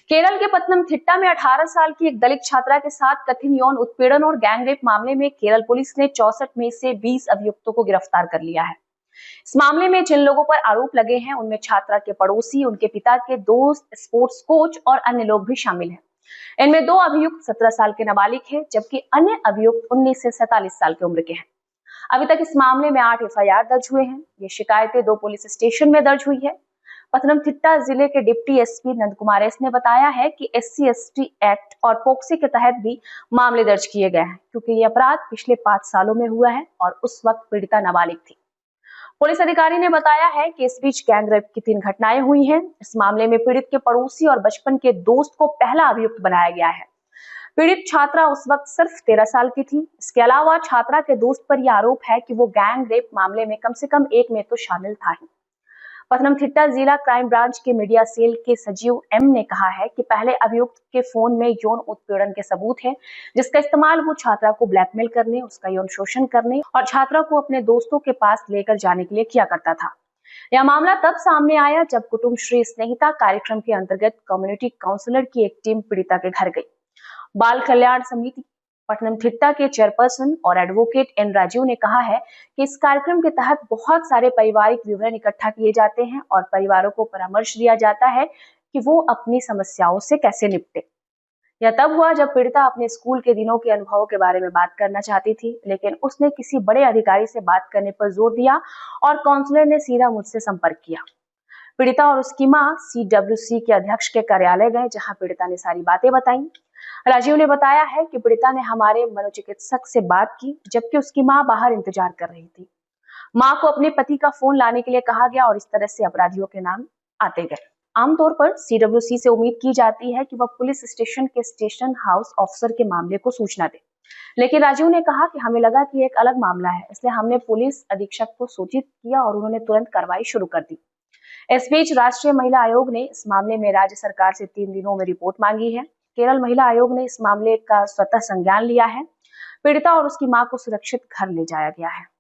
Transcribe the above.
केरल के पत्तनमथिट्टा में 18 साल की एक दलित छात्रा के साथ कथित यौन उत्पीड़न और गैंगरेप मामले में केरल पुलिस ने 64 में से 20 अभियुक्तों को गिरफ्तार कर लिया है। इस मामले में जिन लोगों पर आरोप लगे हैं उनमें छात्रा के पड़ोसी, उनके पिता के दोस्त, स्पोर्ट्स कोच और अन्य लोग भी शामिल हैं। इनमें 2 अभियुक्त 17 साल के नाबालिग हैं, जबकि अन्य अभियुक्त 19 से 47 साल की उम्र के हैं। अभी तक इस मामले में 8 एफआईआर दर्ज हुए हैं। ये शिकायतें 2 पुलिस स्टेशन में दर्ज हुई है। पत्तनमथिट्टा जिले के deputy SP Nand Kumar S ने बताया है कि SC/ST एक्ट और पोक्सो के तहत भी मामले दर्ज किए गए हैं, क्योंकि ये अपराध पिछले 5 सालों में हुआ है और उस वक्त पीड़िता नाबालिग थी। पुलिस अधिकारी ने बताया है कि इस बीच गैंगरेप की 3 घटनाएं हुई हैं। इस मामले में पीड़ित के पड़ोसी और बचपन के दोस्त को पहला अभियुक्त बनाया गया है। पीड़ित छात्रा उस वक्त सिर्फ 13 साल की थी। इसके अलावा छात्रा के दोस्त पर यह आरोप है कि वो गैंगरेप मामले में कम से कम एक में तो शामिल था ही। पत्तनमथिट्टा जिला क्राइम ब्रांच के मीडिया सेल के सचिव एम ने कहा है कि पहले अभियुक्त के फोन में यौन उत्पीड़न के सबूत हैं, जिसका इस्तेमाल वो छात्रा को ब्लैकमेल करने, उसका यौन शोषण करने और छात्रा को अपने दोस्तों के पास लेकर जाने के लिए किया करता था। यह मामला तब सामने आया जब कुटुंब श्री स्नेहिता कार्यक्रम के अंतर्गत कम्युनिटी काउंसलर की एक टीम पीड़िता के घर गई। बाल कल्याण समिति पत्तनमथिट्टा के चेयरपर्सन और एडवोकेट एन राजीव ने कहा है कि इस कार्यक्रम के तहत बहुत सारे पारिवारिक विवरण इकट्ठा किए जाते हैं और परिवारों को परामर्श दिया जाता है कि वो अपनी समस्याओं से कैसे निपटे। यह तब हुआ जब पीड़िता अपने स्कूल के दिनों के अनुभवों के बारे में बात करना चाहती थी, लेकिन उसने किसी बड़े अधिकारी से बात करने पर जोर दिया और काउंसलर ने सीधा मुझसे संपर्क किया। पीड़िता और उसकी मां CWC के अध्यक्ष के कार्यालय गए, जहां पीड़िता ने सारी बातें बताई। राजीव ने बताया है कि पीड़िता ने हमारे मनोचिकित्सक से बात की, जबकि उसकी मां बाहर इंतजार कर रही थी। मां को अपने पति का फोन लाने के लिए कहा गया और इस तरह से अपराधियों के नाम आते गए। आमतौर पर CWC से उम्मीद की जाती है कि वह पुलिस स्टेशन के स्टेशन हाउस ऑफिसर के मामले को सूचना दे, लेकिन राजीव ने कहा कि हमें लगा कि एक अलग मामला है, इसलिए हमने पुलिस अधीक्षक को सूचित किया और उन्होंने तुरंत कार्रवाई शुरू कर दी। इस बीच राष्ट्रीय महिला आयोग ने इस मामले में राज्य सरकार से 3 दिनों में रिपोर्ट मांगी है। केरल महिला आयोग ने इस मामले का स्वतः संज्ञान लिया है। पीड़िता और उसकी मां को सुरक्षित घर ले जाया गया है।